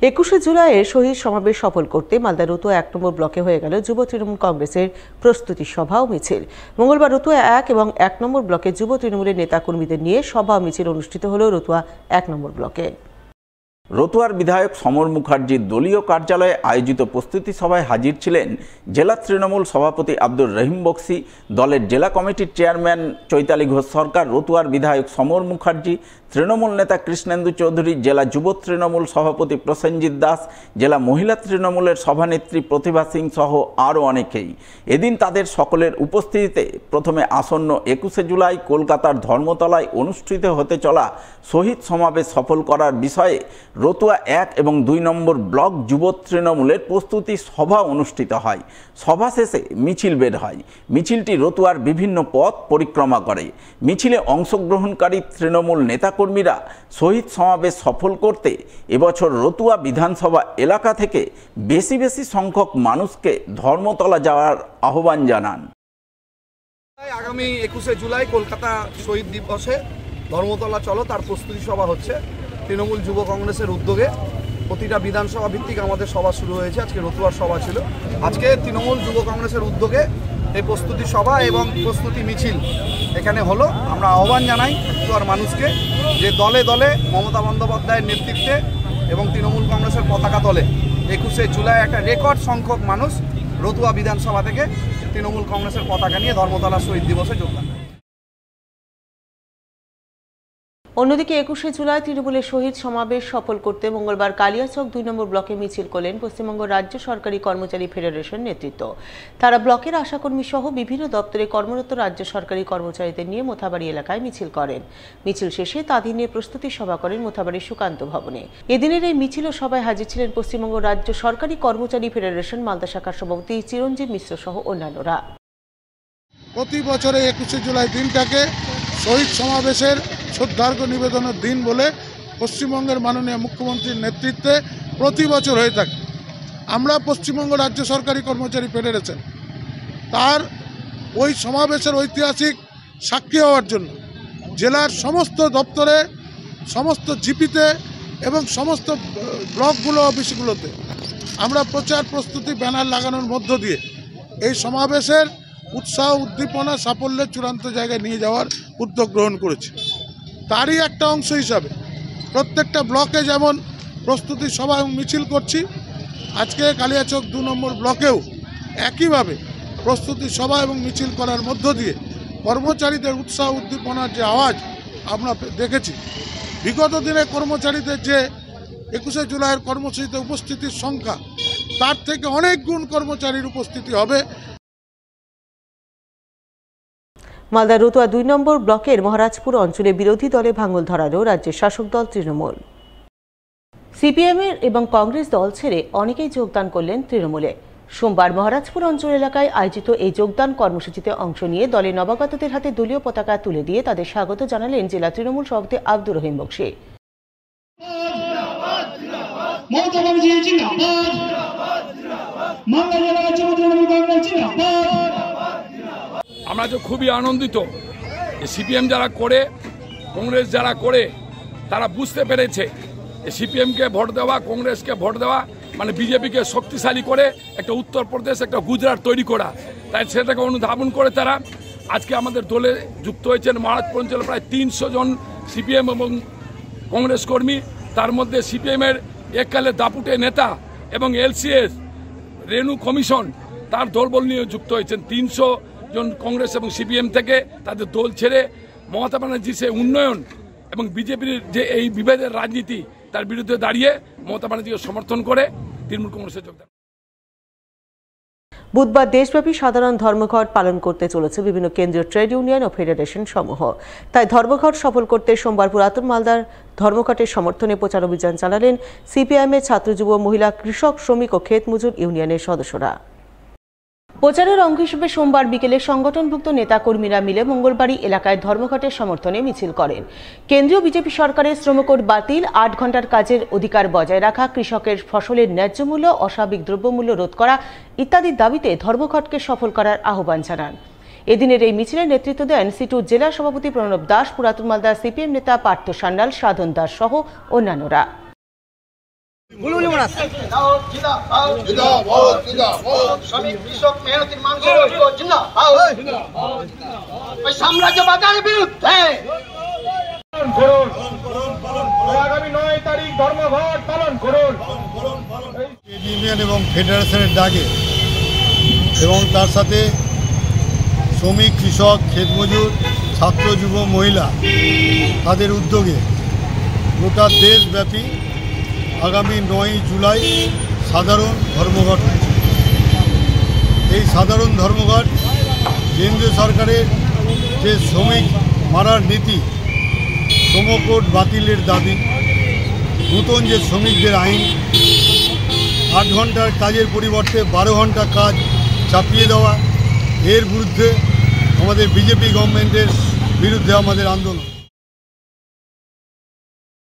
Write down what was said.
21শে জুলাইয়ের শহীদ সমাবেশ সফল করতে মালদা রতুয়া 1 নম্বর ব্লকে হয়ে গেল যুব তৃণমূল কংগ্রেসের প্রস্তুতি সভা ও মিছিল। মঙ্গলবার রতুয়া 1 এবং 1 নম্বর ব্লকে যুব তৃণমূলের নেতাকর্মীদের নিয়ে সভা মিছিল অনুষ্ঠিত হল রতুয়া 1 নম্বর ব্লকে। রতুয়ার বিধায়ক সমর মুখার্জির দলীয় কার্যালয়ে আয়োজিত প্রস্তুতি সভায় হাজির ছিলেন জেলা তৃণমূল সভাপতি আব্দুর রহিম বক্সি, দলের জেলা কমিটির চেয়ারম্যান চৈতালি ঘোষ সরকার, রতুয়ার বিধায়ক সমর মুখার্জি, তৃণমূল নেতা কৃষ্ণেন্দু চৌধুরী, জেলা যুব তৃণমূল সভাপতি প্রসেনজিৎ দাস, জেলা মহিলা তৃণমূলের সভানেত্রী প্রতিভা সিং সহ আরও অনেকেই। এদিন তাদের সকলের উপস্থিতিতে প্রথমে আসন্ন 21শে জুলাই কলকাতার ধর্মতলায় অনুষ্ঠিত হতে চলা শহীদ সমাবেশ সফল করার বিষয়ে রতুয়া 1 এবং 2 নম্বর ব্লক যুব তৃণমূলের প্রস্তুতি সভা অনুষ্ঠিত হয়। সভা শেষে মিছিল বের হয়। মিছিলটি রতুয়ার বিভিন্ন পথ পরিক্রমা করে। মিছিলে অংশগ্রহণকারী তৃণমূল নেতাকর্মীরা শহীদ সমাবেশ সফল করতে এবছর রতুয়া বিধানসভা এলাকা থেকে বেশি সংখ্যক মানুষকে ধর্মতলা যাওয়ার আহ্বান জানান। আগামী 21শে জুলাই কলকাতা শহীদ দিবসে ধর্মতলা চলো তার প্রস্তুতি সভা হচ্ছে তৃণমূল যুব কংগ্রেসের উদ্যোগে। প্রতিটা বিধানসভা ভিত্তিক আমাদের সভা শুরু হয়েছে। আজকে রতুয়ার সভা ছিল। আজকে তৃণমূল যুব কংগ্রেসের উদ্যোগে এই প্রস্তুতি সভা এবং প্রস্তুতি মিছিল এখানে হলো। আমরা আহ্বান জানাই রতুয়ার মানুষকে যে দলে দলে মমতা বন্দ্যোপাধ্যায়ের নেতৃত্বে এবং তৃণমূল কংগ্রেসের পতাকা তলে 21শে জুলাই একটা রেকর্ড সংখ্যক মানুষ রতুয়া বিধানসভা থেকে তৃণমূল কংগ্রেসের পতাকা নিয়ে ধর্মতলা শহীদ দিবসে যোগদান। অন্যদিকে 21শে জুলাই তৃণমূলের শহীদ সমাবেশ সফল করতে মঙ্গলবার কালিয়াচক 2 নম্বর ব্লকে মিছিল করলেন পশ্চিমবঙ্গ রাজ্য সরকারি কর্মচারী ফেডারেশন নেতৃত্ব। তারা ব্লকের আশাকর্মী সহ বিভিন্ন দপ্তরে কর্মরত রাজ্য সরকারি কর্মচারীদের নিয়ে মোথাবাড়ি এলাকায় মিছিল করেন। মিছিল শেষে তাদের নিয়ে প্রস্তুতি সভা করেন মোথাবাড়ির সুকান্ত ভবনে। এদিনের এই মিছিল ও সভায় হাজির ছিলেন পশ্চিমবঙ্গ রাজ্য সরকারি কর্মচারী ফেডারেশন মালদা শাখার সভাপতি চিরঞ্জিত মিশ্র সহ অন্যান্যরা। প্রতি বছরে 21শে জুলাই দিনটাকে শহীদ সমাবেশের শ্রদ্ধার্ঘ্য নিবেদনের দিন বলে পশ্চিমবঙ্গের মাননীয় মুখ্যমন্ত্রীর নেতৃত্বে প্রতি বছর হয়ে থাকে। আমরা পশ্চিমবঙ্গ রাজ্য সরকারি কর্মচারী ফেডারেশন তার ওই সমাবেশের ঐতিহাসিক সাক্ষী হওয়ার জন্য জেলার সমস্ত দপ্তরে, সমস্ত জিপিতে এবং সমস্ত ব্লকগুলো অফিসগুলোতে আমরা প্রচার প্রস্তুতি ব্যানার লাগানোর মধ্য দিয়ে এই সমাবেশের উৎসাহ উদ্দীপনা সাফল্যের চূড়ান্ত জায়গায় নিয়ে যাওয়ার উদ্যোগ গ্রহণ করেছি। তারই একটা অংশ হিসাবে প্রত্যেকটা ব্লকে যেমন প্রস্তুতি সভা এবং মিছিল করছি, আজকে কালিয়াচক 2 নম্বর ব্লকেও একইভাবে প্রস্তুতি সভা এবং মিছিল করার মধ্য দিয়ে কর্মচারীদের উৎসাহ উদ্দীপনার যে আওয়াজ আমরা দেখেছি, বিগত দিনে কর্মচারীদের যে 21শে জুলাইয়ের কর্মসূচিতে উপস্থিতির সংখ্যা তার থেকে অনেক গুণ কর্মচারীর উপস্থিতি হবে। মালদা রতুয়া 2 নম্বর ব্লকের মহারাজপুর অঞ্চলে বিরোধী দলে ভাঙল ধরালো রাজ্যের শাসক দল তৃণমূল। সিপিএমের এবং কংগ্রেস দল ছেড়ে অনেকেই যোগদান করলেন তৃণমূলে। সোমবার মহারাজপুর অঞ্চল এলাকায় আয়োজিত এই যোগদান কর্মসূচিতে অংশ নিয়ে দলের নবাগতদের হাতে দলীয় পতাকা তুলে দিয়ে তাদের স্বাগত জানালেন জেলা তৃণমূল সভাপতি আব্দুর রহিম বক্সি। আমরা তো খুবই আনন্দিত। সিপিএম যারা করে, কংগ্রেস যারা করে, তারা বুঝতে পেরেছে সিপিএমকে ভোট দেওয়া, কংগ্রেসকে ভোট দেওয়া মানে বিজেপিকে শক্তিশালী করে একটা উত্তরপ্রদেশ, একটা গুজরাট তৈরি করা। তাই সেটাকে অনুধাবন করে তারা আজকে আমাদের দলে যুক্ত হয়েছেন। মহারাজপুর অঞ্চলে প্রায় 300 জন সিপিএম এবং কংগ্রেস কর্মী, তার মধ্যে সিপিএমের এককালে দাপুটে নেতা এবং এলসিএস রেণু কমিশন তার দলবল নিয়ে যুক্ত হয়েছেন। 300 জন কংগ্রেস এবং সিপিএম থেকে তাদের দল ছেড়ে মমতা ব্যানার্জি সে উন্নয়ন এবং বিজেপির যে এই বিভেদের রাজনীতি তার বিরুদ্ধে দাঁড়িয়ে মমতা ব্যানার্জিকে সমর্থন করে তৃণমূল কংগ্রেসে যোগদান। বুধবার দেশব্যাপী সাধারণ ধর্মঘট পালন করতে চলেছে বিভিন্ন কেন্দ্রীয় ট্রেড ইউনিয়ন ও ফেডারেশন সমূহ। তাই ধর্মঘট সফল করতে সোমবার পুরাতন মালদার ধর্মঘটের সমর্থনে প্রচার অভিযান চালালেন সিপিআইএমের ছাত্র, যুব, মহিলা, কৃষক, শ্রমিক ও ক্ষেত মজুর ইউনিয়নের সদস্যরা। প্রচারের অঙ্গ হিসেবে সোমবার বিকেলে সংগঠনভুক্ত নেতাকর্মীরা মিলে মঙ্গলবাড়ি এলাকায় ধর্মঘটের সমর্থনে মিছিল করেন। কেন্দ্রীয় বিজেপি সরকারের শ্রমকোড বাতিল, 8 ঘন্টার কাজের অধিকার বজায় রাখা, কৃষকের ফসলের ন্যায্য মূল্য, অস্বাভাবিক দ্রব্যমূল্য রোধ করা ইত্যাদি দাবিতে ধর্মঘটকে সফল করার আহ্বান জানান। এদিনের এই মিছিলের নেতৃত্ব দেন সিটু জেলা সভাপতি প্রণব দাস, পুরাতন মালদা সিপিএম নেতা পার্থ সান্যাল, সাধন দাস সহ অন্যান্যরা। কেমন আছে? শ্রমিক কৃষক মেহনতির মানুষের ঐক্য জিন্দাবাদ। ওই সাম্রাজ্যবাদের বিরুদ্ধে আগামী 9 তারিখ ধর্মঘট পালন করুন। ইউনিয়ন এবং ফেডারেশনের ডাকে এবং তার সাথে শ্রমিক কৃষক ক্ষেতমজুর ছাত্র যুব মহিলা তাদের উদ্যোগে গোটা দেশব্যাপী আগামী 9 জুলাই সাধারণ ধর্মঘট হচ্ছে। এই সাধারণ ধর্মঘট কেন্দ্রীয় সরকারের যে শ্রমিক মারার নীতি, শ্রম কোড বাতিলের দাবি, নতুন যে শ্রমিকদের আইন, 8 ঘন্টার কাজের পরিবর্তে 12 ঘন্টা কাজ চাপিয়ে দেওয়া, এর বিরুদ্ধে আমাদের বিজেপি গভর্নমেন্টের বিরুদ্ধে আমাদের আন্দোলন।